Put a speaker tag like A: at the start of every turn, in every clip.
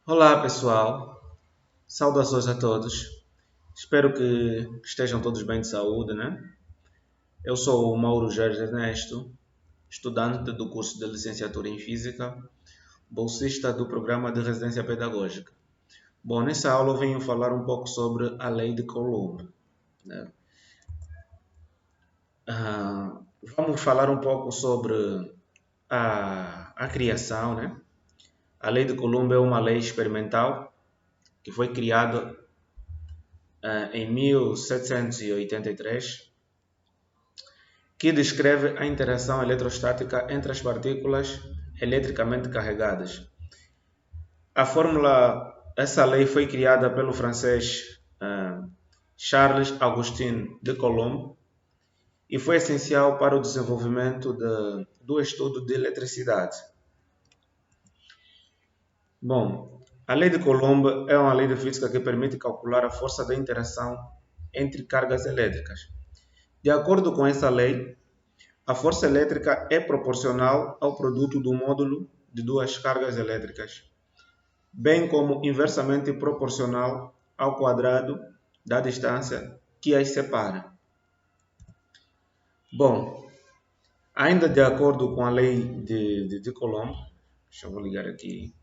A: Olá pessoal, saudações a todos. Espero que estejam todos bem de saúde, né? Eu sou o Mauro Jorge Ernesto, estudante do curso de licenciatura em Física, bolsista do programa de residência pedagógica. Bom, nessa aula eu venho falar um pouco sobre a Lei de Coulomb, né? Vamos falar um pouco sobre a criação, né? A Lei de Coulomb é uma lei experimental que foi criada em 1783, que descreve a interação eletrostática entre as partículas eletricamente carregadas. Essa lei foi criada pelo francês Charles Augustin de Coulomb e foi essencial para o desenvolvimento do estudo de eletricidade. Bom, a lei de Coulomb é uma lei de física que permite calcular a força da interação entre cargas elétricas. De acordo com essa lei, a força elétrica é proporcional ao produto do módulo de duas cargas elétricas, bem como inversamente proporcional ao quadrado da distância que as separa. Bom, ainda de acordo com a lei de Coulomb, deixa eu ligar aqui,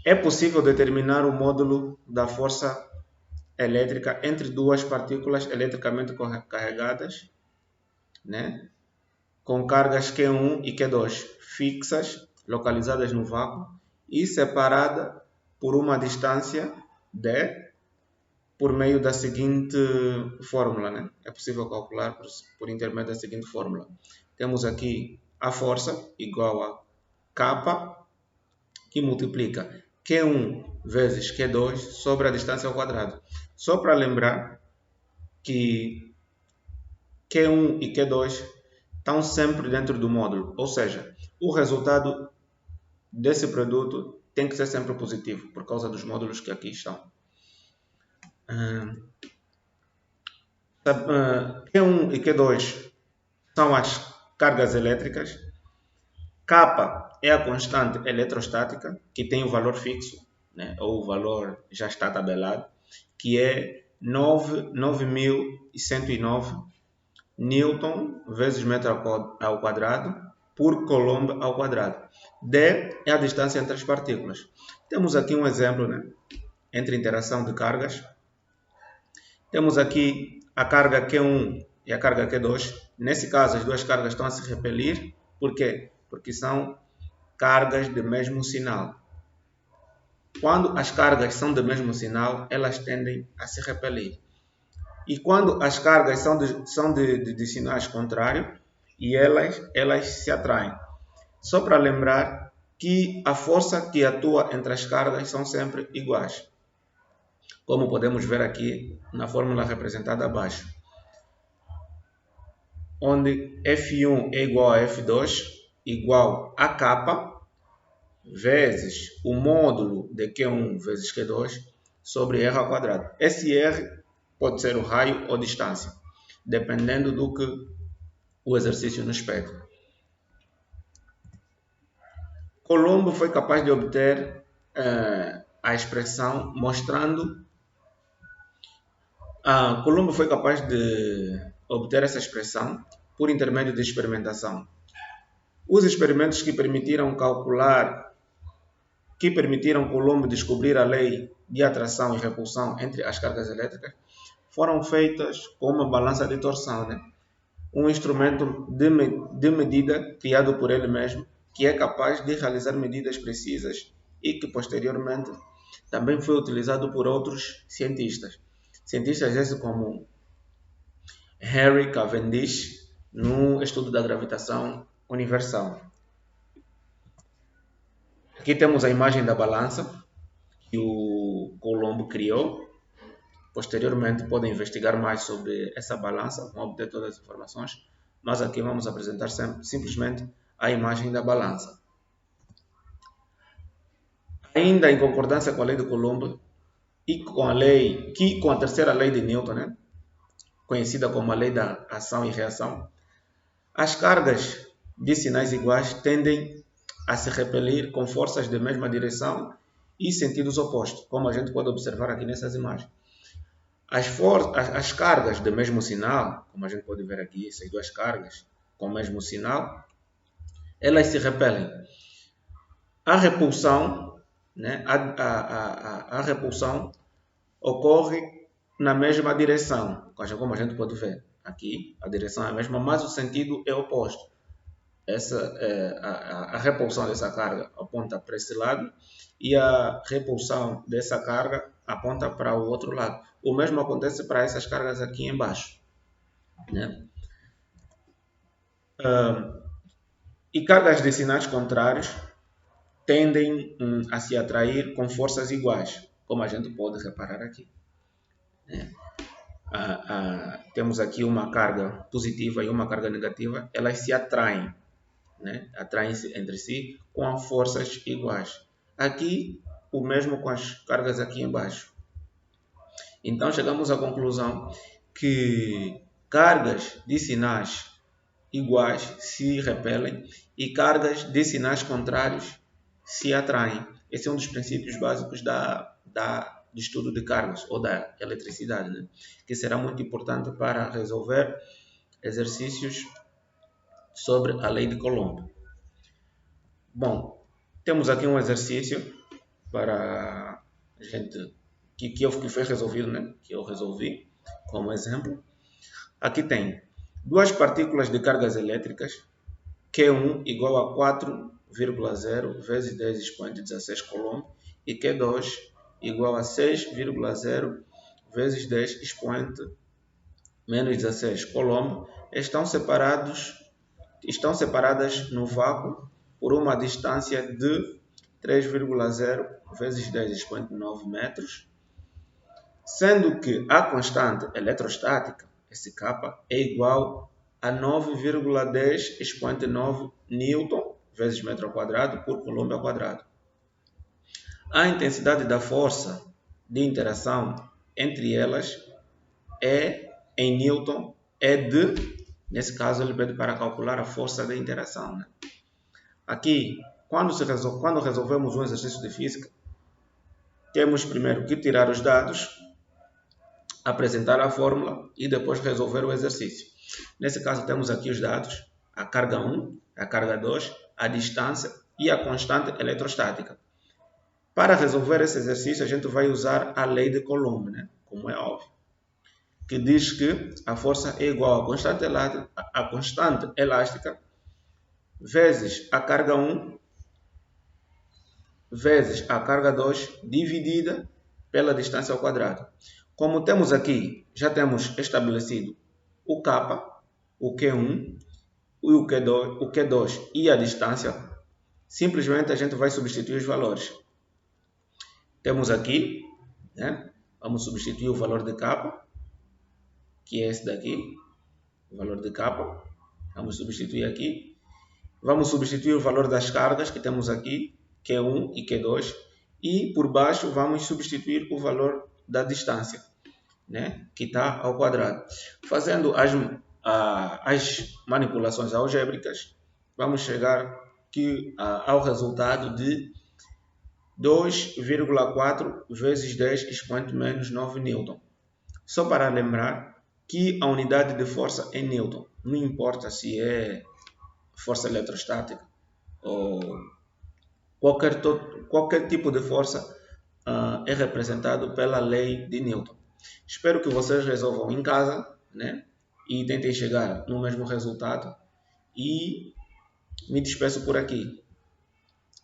A: é possível determinar o módulo da força elétrica entre duas partículas eletricamente carregadas, né? Com cargas Q1 e Q2 fixas, localizadas no vácuo e separada por uma distância d por meio da seguinte fórmula, né? É possível calcular por intermédio da seguinte fórmula. Temos aqui a força igual a K, que multiplica Q1 vezes Q2 sobre a distância ao quadrado. Só para lembrar que Q1 e Q2 estão sempre dentro do módulo, ou seja, o resultado desse produto tem que ser sempre positivo, por causa dos módulos que aqui estão. Q1 e Q2 são as cargas elétricas. K é a constante eletrostática, que tem o valor fixo, né, ou o valor já está tabelado, que é 9.109 Newton vezes metro ao quadrado por Coulomb ao quadrado. D é a distância entre as partículas. Temos aqui um exemplo, né, entre interação de cargas. Temos aqui a carga Q1 e a carga Q2. Nesse caso, as duas cargas estão a se repelir. Por quê? Porque são cargas de mesmo sinal. Quando as cargas são do mesmo sinal, elas tendem a se repelir. E quando as cargas são de sinais contrários, e elas se atraem. Só para lembrar que a força que atua entre as cargas são sempre iguais, como podemos ver aqui na fórmula representada abaixo, onde F1 é igual a F2 igual a K vezes o módulo de Q1 vezes Q2 sobre R ao quadrado. Esse R pode ser o raio ou distância, dependendo do que o exercício nos pede. Coulomb foi capaz de obter a expressão mostrando... Coulomb foi capaz de obter essa expressão por intermédio de experimentação. Os experimentos que permitiram Coulomb descobrir a lei de atração e repulsão entre as cargas elétricas foram feitos com uma balança de torção, né? Um instrumento de medida criado por ele mesmo, que é capaz de realizar medidas precisas e que posteriormente também foi utilizado por outros cientistas. Cientistas esses como Henry Cavendish no estudo da gravitação universal. Aqui temos a imagem da balança que o Coulomb criou. Posteriormente podem investigar mais sobre essa balança, vão obter todas as informações, mas aqui vamos apresentar simplesmente a imagem da balança. Ainda em concordância com a lei de Coulomb e com a terceira lei de Newton, né, conhecida como a lei da ação e reação, as cargas de sinais iguais tendem a se repelir com forças de mesma direção e sentidos opostos, como a gente pode observar aqui nessas imagens. As cargas do mesmo sinal, como a gente pode ver aqui, essas duas cargas com o mesmo sinal, elas se repelem. A repulsão, né, a repulsão ocorre na mesma direção, como a gente pode ver. Aqui a direção é a mesma, mas o sentido é oposto. A repulsão dessa carga aponta para esse lado e a repulsão dessa carga aponta para o outro lado. O mesmo acontece para essas cargas aqui embaixo, né? E cargas de sinais contrários tendem a se atrair com forças iguais, como a gente pode reparar aqui, né? Temos aqui uma carga positiva e uma carga negativa, elas se atraem, né? Atraem-se entre si com forças iguais. Aqui, o mesmo com as cargas aqui embaixo. Então, chegamos à conclusão que cargas de sinais iguais se repelem e cargas de sinais contrários se atraem. Esse é um dos princípios básicos do estudo de cargas ou da eletricidade, né? Que será muito importante para resolver exercícios sobre a lei de Coulomb. Bom, temos aqui um exercício para a gente que foi resolvido, né? Que eu resolvi como exemplo. Aqui tem duas partículas de cargas elétricas, Q1 igual a 4,0 vezes 10 expoente 16 Coulomb e Q2 igual a 6,0 vezes 10 expoente menos 16 Coulomb, estão separadas no vácuo por uma distância de 3,0 vezes 10 expoente 9 metros, sendo que a constante eletrostática, esse K, é igual a 9,10 expoente 9 newton vezes metro ao quadrado por coulomb ao quadrado. A intensidade da força de interação entre elas em newton nesse caso ele pede para calcular a força de interação, né? Aqui, quando resolvemos um exercício de física, temos primeiro que tirar os dados, apresentar a fórmula e depois resolver o exercício. Nesse caso, temos aqui os dados, a carga 1, a carga 2, a distância e a constante eletrostática. Para resolver esse exercício, a gente vai usar a lei de Coulomb, né? Como é óbvio, que diz que a força é igual à constante elástica vezes a carga 1 vezes a carga 2 dividida pela distância ao quadrado. Como temos aqui, já temos estabelecido o K, o Q1, o Q2 e a distância, simplesmente a gente vai substituir os valores. Temos aqui, né? Vamos substituir o valor de K, que é esse daqui, o valor de K. Vamos substituir aqui. Vamos substituir o valor das cargas que temos aqui, Q1 e Q2. E por baixo vamos substituir o valor da distância, né? Que está ao quadrado. Fazendo as manipulações algébricas, vamos chegar ao resultado de 2,4 vezes 10 expoente menos 9 newton. Só para lembrar que a unidade de força é newton. Não importa se é força eletrostática ou qualquer tipo de força é representado pela lei de Newton. Espero que vocês resolvam em casa, né? E tentem chegar no mesmo resultado. E me despeço por aqui.